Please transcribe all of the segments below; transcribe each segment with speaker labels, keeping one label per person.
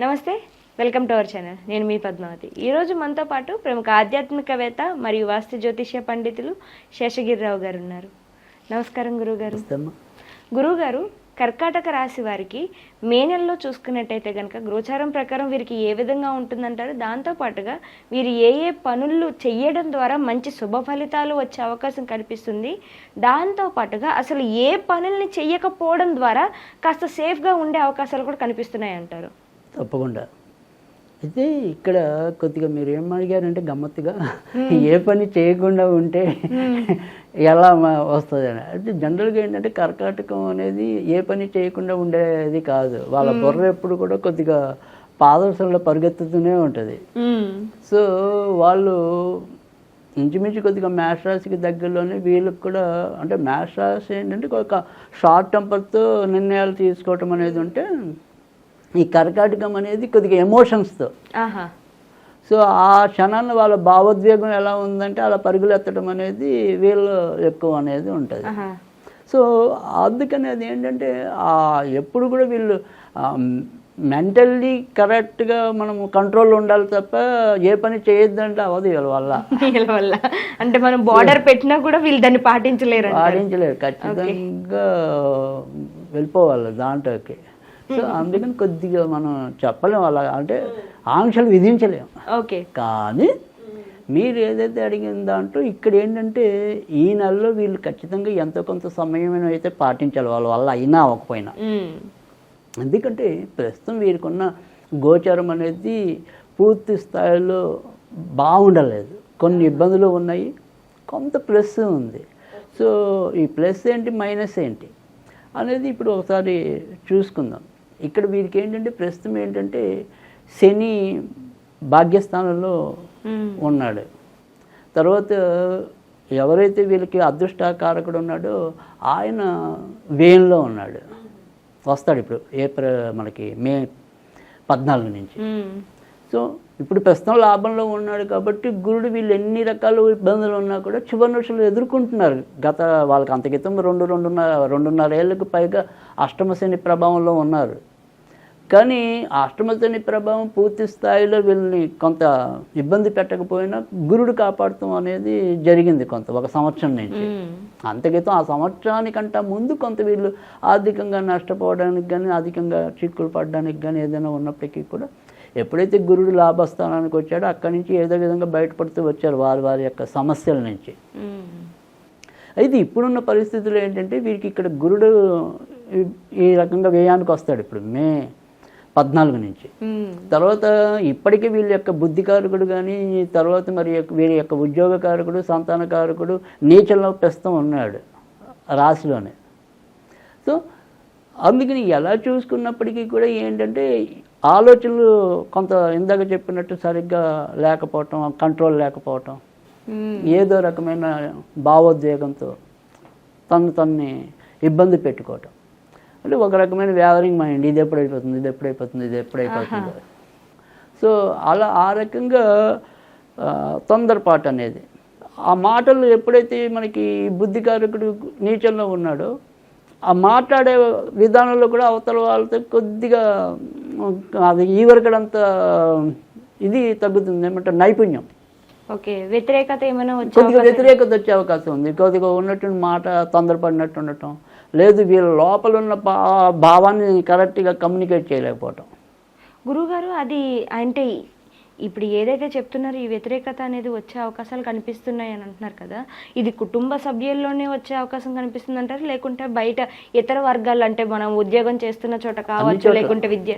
Speaker 1: నమస్తే, welcome to our channel. నేను మీ పద్మావతి. ఈరోజు మనతో పాటు ప్రముఖ ఆధ్యాత్మికవేత్త మరియు వాస్తు జ్యోతిష్య పండితులు శేషగిరిరావు గారు ఉన్నారు. నమస్కారం గురువుగారు. గురువుగారు, కర్కాటక రాశి వారికి మే నెలలో చూసుకున్నట్టయితే కనుక గోచారం ప్రకారం వీరికి ఏ విధంగా ఉంటుందంటారు? దాంతోపాటుగా వీరు ఏ ఏ పనులు చెయ్యడం ద్వారా మంచి శుభ ఫలితాలు వచ్చే అవకాశం కనిపిస్తుంది, దాంతోపాటుగా అసలు ఏ పనుల్ని చెయ్యకపోవడం ద్వారా కాస్త సేఫ్గా ఉండే అవకాశాలు కూడా కనిపిస్తున్నాయి అంటారు?
Speaker 2: తప్పకుండా. అయితే ఇక్కడ కొద్దిగా మీరు ఏం అడిగారంటే గమ్మత్తుగా ఏ పని చేయకుండా ఉంటే ఎలా వస్తుంది అని. అయితే జనరల్గా ఏంటంటే కర్కాటకం అనేది ఏ పని చేయకుండా ఉండేది కాదు. వాళ్ళ బుర్ర ఎప్పుడు కూడా కొద్దిగా పాదర్శనలో పరిగెత్తుతూనే ఉంటుంది. సో వాళ్ళు ఇంచుమించు కొద్దిగా మేష రాశికి దగ్గరలోనే వీళ్ళకి కూడా, అంటే మేష రాశి ఏంటంటే ఒక షార్ట్ టెంపర్తో నిర్ణయాలు తీసుకోవటం అనేది ఉంటే, ఈ కర్కాటకం అనేది కొద్దిగా ఎమోషన్స్తో. సో ఆ క్షణాన్ని వాళ్ళ భావోద్వేగం ఎలా ఉందంటే అలా పరుగులు ఎత్తడం అనేది వీళ్ళు ఎక్కువ అనేది ఉంటుంది. సో అందుకని అది ఏంటంటే ఎప్పుడు కూడా వీళ్ళు మెంటల్లీ కరెక్ట్గా మనము కంట్రోల్లో ఉండాలి తప్ప ఏ పని చేయొద్దంటే అవ్వదు వీళ్ళ వల్ల.
Speaker 1: అంటే మనం బార్డర్ పెట్టినా కూడా వీళ్ళు దాన్ని పాటించలేరు.
Speaker 2: ఖచ్చితంగా వెళ్ళిపోవాలి దాంట్లోకి. సో అందుకని కొద్దిగా మనం చెప్పలేము అలా, అంటే ఆంక్షలు విధించలేము.
Speaker 1: ఓకే.
Speaker 2: కానీ మీరు ఏదైతే అడిగిన దాంట్లో ఇక్కడ ఏంటంటే ఈ నెలలో వీళ్ళు ఖచ్చితంగా ఎంతో కొంత సమయం అయితే పాటించాలి వాళ్ళ వల్ల అయినా అవ్వకపోయినా. ఎందుకంటే ప్రస్తుతం వీరికున్న గోచారం అనేది పూర్తి స్థాయిలో బాగుండలేదు. కొన్ని ఇబ్బందులు ఉన్నాయి, కొంత ప్లస్ ఉంది. సో ఈ ప్లస్ ఏంటి, మైనస్ ఏంటి అనేది ఇప్పుడు ఒకసారి చూసుకుందాం. ఇక్కడ వీరికి ఏంటంటే ప్రస్తుతం ఏంటంటే శని భాగ్యస్థానంలో ఉన్నాడు. తర్వాత ఎవరైతే వీళ్ళకి అదృష్టకారకుడు ఉన్నాడో ఆయన వేయంలో ఉన్నాడు. వస్తాడు ఇప్పుడు మనకి మే 14 నుంచి. సో ఇప్పుడు ప్రస్తుతం లాభంలో ఉన్నాడు కాబట్టి గురుడు వీళ్ళు ఎన్ని రకాల ఇబ్బందులు ఉన్నా కూడా చివరి రోజులు ఎదుర్కొంటున్నారు. వాళ్ళకి అంత క్రితం 2.5 ఏళ్ళకు పైగా అష్టమ శని ప్రభావంలో ఉన్నారు. కానీ అష్టమ శని ప్రభావం పూర్తి స్థాయిలో వీళ్ళని కొంత ఇబ్బంది పెట్టకపోయినా గురుడు కాపాడటం అనేది జరిగింది కొంత, 1 సంవత్సరం నుంచి. అంతక్రితం ఆ సంవత్సరానికంటే ముందు కొంత వీళ్ళు ఆర్థికంగా నష్టపోవడానికి కానీ అధికంగా చిక్కులు పడడానికి కానీ ఏదైనా ఉన్నప్పటికీ కూడా ఎప్పుడైతే గురుడు లాభస్థానానికి వచ్చాడో అక్కడి నుంచి ఏదో విధంగా బయటపడుతూ వచ్చారు వారి యొక్క సమస్యల నుంచి. అయితే ఇప్పుడున్న పరిస్థితులు ఏంటంటే వీరికి ఇక్కడ గురుడు ఈ రకంగా వ్యయానికి వస్తాడు ఇప్పుడు మే 14 నుంచి. తర్వాత ఇప్పటికీ వీళ్ళ యొక్క బుద్ధికారకుడు కానీ, తర్వాత మరి వీరి యొక్క ఉద్యోగకారకుడు, సంతానకారకుడు నీచంలో ప్రస్తుతం ఉన్నాడు రాశిలోనే. సో అందుకని ఎలా చూసుకున్నప్పటికీ కూడా ఏంటంటే ఆలోచనలు కొంత ఇందాక చెప్పినట్టు సరిగ్గా లేకపోవటం, కంట్రోల్ లేకపోవటం, ఏదో రకమైన భావోద్వేగంతో తన్ని ఇబ్బంది పెట్టుకోవటం, అంటే ఒక రకమైన వ్యావరింగ్ మైండ్, ఇది ఎప్పుడైపోతుంది. సో అలా ఆ రకంగా తొందరపాటు అనేది. ఆ మాటలు ఎప్పుడైతే మనకి బుద్ధికారకుడు నీచంలో ఉన్నాడో ఆ మాట్లాడే విధానంలో కూడా అవతల వాళ్ళతో కొద్దిగా అది ఈవరకడంత ఇది తగ్గుతుంది, ఏమంటారు నైపుణ్యం.
Speaker 1: ఓకే. వ్యతిరేకత ఏమైనా
Speaker 2: కొద్దిగా వ్యతిరేకత వచ్చే అవకాశం ఉంది. కొద్దిగా ఉన్నట్టు మాట తొందరపడినట్టు ఉండటం, లేదు వీళ్ళ లోపల ఉన్న భావాన్ని కరెక్ట్గా కమ్యూనికేట్ చేయలేకపోవటం.
Speaker 1: గురువుగారు, అది అంటే ఇప్పుడు ఏదైతే చెప్తున్నారో ఈ వ్యతిరేకత అనేది వచ్చే అవకాశాలు కనిపిస్తున్నాయి అని అంటున్నారు కదా, ఇది కుటుంబ సభ్యుల్లోనే వచ్చే అవకాశం కనిపిస్తుంది అంటారు, లేకుంటే బయట ఇతర వర్గాలు, అంటే మనం ఉద్యోగం చేస్తున్న చోట కావచ్చు, లేకుంటే విద్య,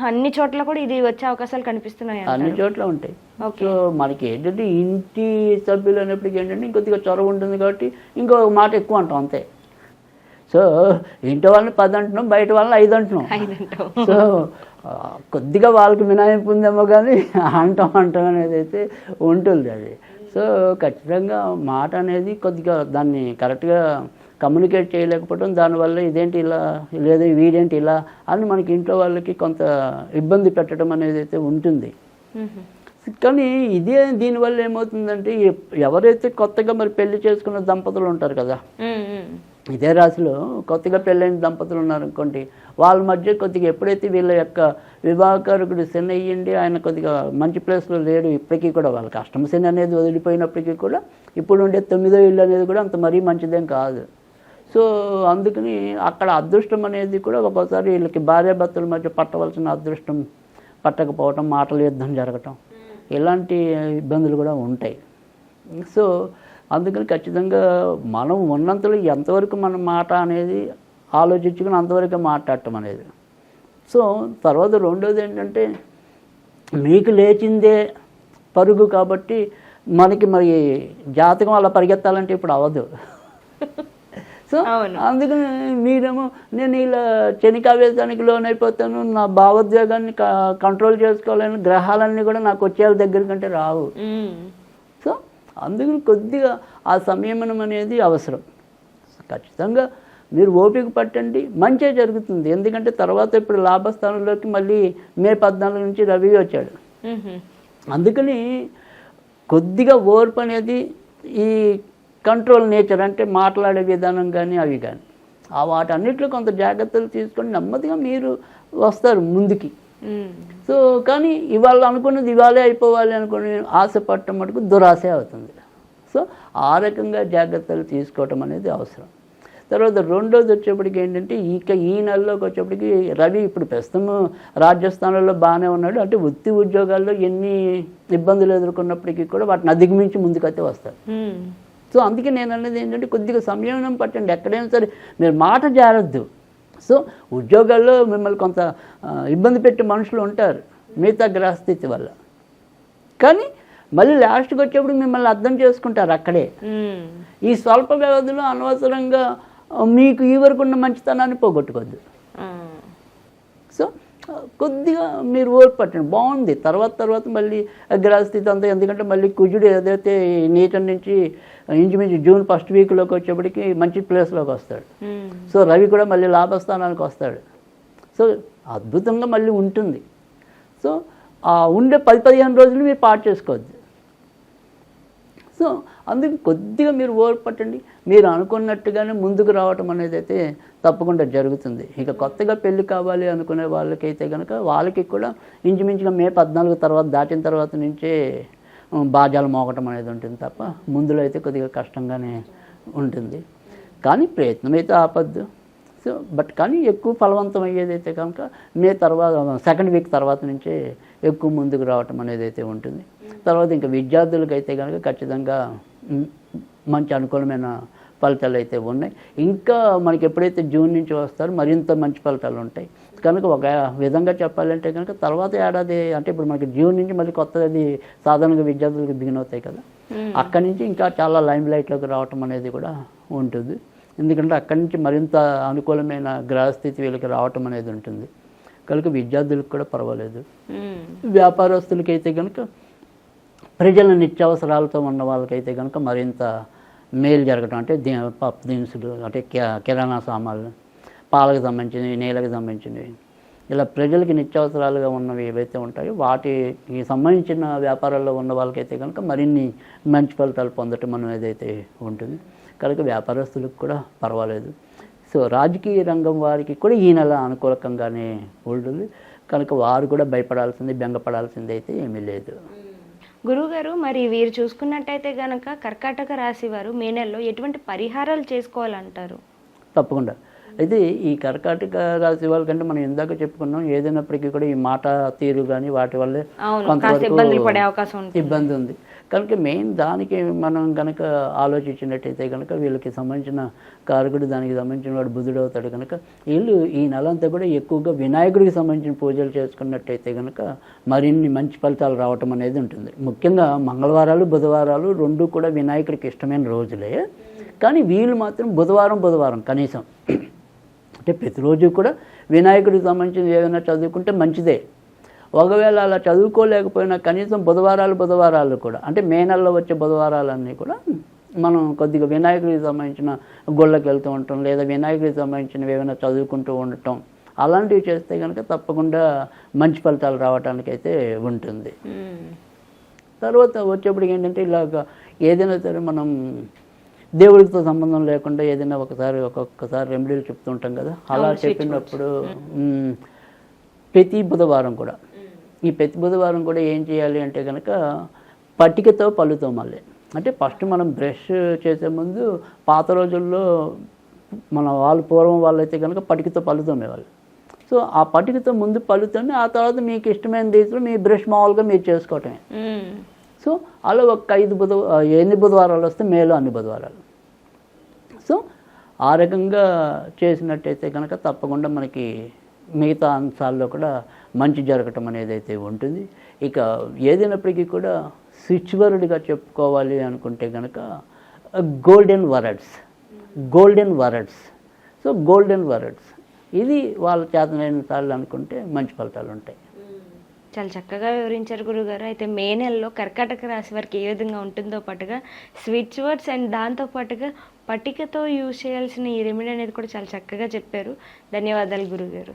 Speaker 1: అన్ని చోట్ల కూడా ఇది వచ్చే అవకాశాలు కనిపిస్తున్నాయి?
Speaker 2: అన్ని చోట్ల ఉంటాయి. సో మనకి ఏంటంటే ఇంటి సభ్యులు అనేప్పటికీ ఏంటంటే ఇంకొద్దిగా చొరవ ఉంటుంది కాబట్టి ఇంకో మాట ఎక్కువ అంటాం అంతే. సో ఇంటి వాళ్ళని 10 అంటున్నాం, బయట వాళ్ళని 5 అంటున్నాం. సో కొద్దిగా వాళ్ళకి మినాయింపు ఉందేమో కానీ అంటాం అనేది అయితే ఉంటుంది అది. సో ఖచ్చితంగా మాట అనేది కొద్దిగా దాన్ని కరెక్ట్గా కమ్యూనికేట్ చేయలేకపోవడం, దానివల్ల ఇదేంటి ఇలా, లేదా వీడేంటి ఇలా అని మనకి ఇంట్లో వాళ్ళకి కొంత ఇబ్బంది పెట్టడం అనేది అయితే ఉంటుంది. కానీ దీనివల్ల ఏమవుతుందంటే ఎవరైతే కొత్తగా మరి పెళ్లి చేసుకున్న దంపతులు ఉంటారు కదా, ఇదే రాశిలో కొత్తగా పెళ్ళైన దంపతులు ఉన్నారనుకోండి, వాళ్ళ మధ్య కొద్దిగా ఎప్పుడైతే వీళ్ళ యొక్క వివాహకారకుడు శని అయ్యిండి, ఆయన కొద్దిగా మంచి ప్లేస్లో లేడు ఇప్పటికీ కూడా, వాళ్ళకి అష్టమ శని అనేది వదిలిపోయినప్పటికీ కూడా ఇప్పుడు ఉండే 9వ ఇల్లు అనేది కూడా అంత మరీ మంచిదేం కాదు. సో అందుకని అక్కడ అదృష్టం అనేది కూడా ఒక్కోసారి వీళ్ళకి భార్యాభర్తల మధ్య పట్టవలసిన అదృష్టం పట్టకపోవటం, మాటల యుద్ధం జరగటం, ఇలాంటి ఇబ్బందులు కూడా ఉంటాయి. సో అందుకని ఖచ్చితంగా మనం ఉన్నంతలో ఎంతవరకు మన మాట అనేది ఆలోచించుకుని అంతవరకు మాట్లాడటం అనేది. సో తర్వాత రెండోది ఏంటంటే, మీకు లేచిందే పరుగు కాబట్టి మనకి మరి జాతకం అలా పరిగెత్తాలంటే ఇప్పుడు అవ్వదు. సో అందుకని మీరేమో నేను ఇలా క్షణికావేశానికి లోనైపోతాను, నా భావోద్వేగాన్ని కంట్రోల్ చేసుకోవాలని గ్రహాలన్నీ కూడా నాకు వచ్చే దగ్గర కంటే రావు. సో అందుకని కొద్దిగా ఆ సంయమనం అనేది అవసరం. ఖచ్చితంగా మీరు ఓపిక పట్టండి, మంచే జరుగుతుంది. ఎందుకంటే తర్వాత ఇప్పుడు లాభస్థానంలోకి మళ్ళీ మే 14 నుంచి రవి వచ్చాడు. అందుకని కొద్దిగా ఓర్పు అనేది, ఈ కంట్రోల్ నేచర్ అంటే మాట్లాడే విధానం కానీ అవి కానీ వాటన్నిటిలో కొంత జాగ్రత్తలు తీసుకొని నెమ్మదిగా మీరు వస్తారు ముందుకి. సో కానీ ఇవాళ అనుకున్నది ఇవాళే అయిపోవాలి అనుకుని ఆశపడటం మటుకు దురాశ అవుతుంది. సో ఆ రకంగా జాగ్రత్తలు తీసుకోవటం అనేది అవసరం. తర్వాత రెండోది వచ్చేప్పటికి ఏంటంటే, ఈ నెలలోకి వచ్చేప్పటికి రవి ఇప్పుడు ప్రస్తుతం రాజస్థానంలో బాగానే ఉన్నాడు. అంటే వృత్తి ఉద్యోగాల్లో ఎన్ని ఇబ్బందులు ఎదుర్కొన్నప్పటికీ కూడా వాటిని అధిగమించి ముందుకైతే వస్తారు. సో అందుకే నేను అనేది ఏంటంటే, కొద్దిగా సంయమనం పట్టండి. ఎక్కడైనా సరే మీరు మాట జారద్దు. సో ఉద్యోగాల్లో మిమ్మల్ని కొంత ఇబ్బంది పెట్టే మనుషులు ఉంటారు మిగతా గ్రహస్థితి వల్ల, కానీ మళ్ళీ లాస్ట్కి వచ్చేప్పుడు మిమ్మల్ని అర్థం చేసుకుంటారు అక్కడే. ఈ స్వల్ప వ్యవధిలో అనవసరంగా మీకు ఈ వరకు ఉన్న మంచితనాన్ని పోగొట్టుకోవద్దు. సో కొద్దిగా మీరు ఓర్పు పట్టండి, బాగుంది. తర్వాత మళ్ళీ గ్రహస్థితి అంతా, ఎందుకంటే మళ్ళీ కుజుడు ఏదైతే నీచం నుంచి ఇంచుమించు జూన్ 1st వీక్లోకి వచ్చేప్పటికి మంచి ప్లేస్లోకి వస్తాడు. సో రవి కూడా మళ్ళీ లాభస్థానానికి వస్తాడు. సో అద్భుతంగా మళ్ళీ ఉంటుంది. సో ఉండే 10-15 రోజులు మీరు పాటు చేసుకోవద్దు. సో అందుకు కొద్దిగా మీరు ఓర్పు పట్టండి. మీరు అనుకున్నట్టుగానే ముందుకు రావటం అనేది అయితే తప్పకుండా జరుగుతుంది. ఇక కొత్తగా పెళ్లి కావాలి అనుకునే వాళ్ళకైతే కనుక వాళ్ళకి కూడా ఇంచుమించుగా మే 14 తర్వాత దాటిన తర్వాత నుంచే బాజాలు మోగటం అనేది ఉంటుంది తప్ప ముందులో అయితే కొద్దిగా కష్టంగానే ఉంటుంది. కానీ ప్రయత్నం అయితే ఆపద్దు. సో కానీ ఎక్కువ ఫలవంతం అయ్యేదైతే కనుక మే తర్వాత 2nd వీక్ తర్వాత నుంచే ఎక్కువ ముందుకు రావటం అనేది అయితే ఉంటుంది. తర్వాత ఇంకా విద్యార్థులకైతే కనుక ఖచ్చితంగా మంచి అనుకూలమైన ఫలితాలు అయితే ఉన్నాయి. ఇంకా మనకి ఎప్పుడైతే జూన్ నుంచి వస్తారో మరింత మంచి ఫలితాలు ఉంటాయి. కనుక ఒక విధంగా చెప్పాలంటే కనుక తర్వాత ఏడాది, అంటే ఇప్పుడు మనకి జూన్ నుంచి మళ్ళీ కొత్తది సాధారణంగా విద్యార్థులకు బిగిన్ అవుతాయి కదా, అక్కడి నుంచి ఇంకా చాలా లైమ్ లైట్లోకి రావటం అనేది కూడా ఉంటుంది. ఎందుకంటే అక్కడి నుంచి మరింత అనుకూలమైన గ్రహస్థితి వీళ్ళకి రావటం అనేది ఉంటుంది. కనుక విద్యార్థులకు కూడా పర్వాలేదు. వ్యాపారస్తులకైతే కనుక ప్రజల నిత్యావసరాలతో ఉన్న వాళ్ళకైతే కనుక మరింత మేలు జరగటం, అంటే పప్పు దినుసులు, అంటే కిరాణా సామాన్లు, పాలకు సంబంధించినవి, నీళ్ళకి సంబంధించినవి, ఇలా ప్రజలకి నిత్యావసరాలుగా ఉన్నవి ఏవైతే ఉంటాయో వాటికి సంబంధించిన వ్యాపారాల్లో ఉన్న వాళ్ళకైతే కనుక మరిన్ని మంచి ఫలితాలు పొందటం అనేది అయితే ఉంటుంది. కనుక వ్యాపారస్తులకు కూడా పర్వాలేదు. సో రాజకీయ రంగం వారికి కూడా ఈ నెల అనుకూలకంగానే ఉంటుంది. కనుక వారు కూడా భయపడాల్సింది, బెంగపడాల్సింది అయితే ఏమీ లేదు.
Speaker 1: గురువుగారు, మరి వీరు చూసుకున్నట్టయితే కనుక కర్కాటక రాశి వారు మే నెలలో ఎటువంటి పరిహారాలు చేసుకోవాలంటారు?
Speaker 2: తప్పకుండా. అయితే ఈ కర్కాటక రాశి వాళ్ళకంటే మనం ఇందాక చెప్పుకున్నాం, ఏదైనప్పటికీ కూడా ఈ మాట తీరు కానీ వాటి వల్లే కొంతవరకు ఇబ్బంది ఉంది. కనుక మెయిన్ దానికి మనం కనుక ఆలోచించినట్టయితే కనుక వీళ్ళకి సంబంధించిన కారకుడు, దానికి సంబంధించిన వాడు బుధుడు అవుతాడు. కనుక వీళ్ళు ఈ నెలంతా కూడా ఎక్కువగా వినాయకుడికి సంబంధించిన పూజలు చేసుకున్నట్టయితే కనుక మరిన్ని మంచి ఫలితాలు రావటం అనేది ఉంటుంది. ముఖ్యంగా మంగళవారాలు, బుధవారాలు రెండు కూడా వినాయకుడికి ఇష్టమైన రోజులే. కానీ వీళ్ళు మాత్రం బుధవారం కనీసం, అంటే ప్రతిరోజు కూడా వినాయకుడికి సంబంధించిన ఏదైనా చదువుకుంటే మంచిదే. ఒకవేళ అలా చదువుకోలేకపోయినా కనీసం బుధవారాలు కూడా, అంటే మే నెలలో వచ్చే బుధవారాలన్నీ కూడా మనం కొద్దిగా వినాయకుడికి సంబంధించిన గుళ్ళకి వెళ్తూ ఉంటాం, లేదా వినాయకుడికి సంబంధించినవి ఏమైనా చదువుకుంటూ ఉండటం, అలాంటివి చేస్తే కనుక తప్పకుండా మంచి ఫలితాలు రావడానికి అయితే ఉంటుంది. తర్వాత వచ్చేప్పటికి ఏంటంటే ఇలాగ ఏదైనా సరే మనం దేవుడితో సంబంధం లేకుండా ఏదైనా ఒక్కొక్కసారి రెమెడీలు చెప్తుంటాం కదా, అలా చెప్పినప్పుడు ప్రతి బుధవారం కూడా ఏం చేయాలి అంటే కనుక పట్టికతో పళ్ళుతో మళ్ళీ అంటే ఫస్ట్ మనం బ్రష్ చేసే ముందు పాత రోజుల్లో పూర్వం వాళ్ళైతే కనుక పట్టికతో పళ్ళుతోమేవాళ్ళు. సో ఆ పట్టికతో ముందు పళ్ళుతోనే ఆ తర్వాత మీకు ఇష్టమైన రీతిలో మీ బ్రష్ మామూలుగా మీరు చేసుకోవటమే. సో అలా ఒక 8 బుధవారాలు వస్తే మేలో అన్ని బుధవారాలు. సో ఆ రకంగా చేసినట్టయితే కనుక తప్పకుండా మనకి మిగతా అంశాల్లో కూడా మంచి జరగటం అనేది అయితే ఉంటుంది. ఇక ఏదైనప్పటికీ కూడా స్విచ్వర్డ్గా చెప్పుకోవాలి అనుకుంటే కనుక golden words. So golden words ఇది వాళ్ళ చేతనైన సార్లు అనుకుంటే మంచి ఫలితాలు ఉంటాయి.
Speaker 1: చాలా చక్కగా వివరించారు గురుగారు. అయితే మే నెలలో కర్కాటక రాశి వారికి ఏ విధంగా ఉంటుందో పాటుగా స్విచ్ వర్డ్స్ అండ్ దాంతో పాటుగా పట్టికతో యూజ్ చేయాల్సిన ఈ రెమెడీ అనేది కూడా చాలా చక్కగా చెప్పారు. ధన్యవాదాలు గురుగారు.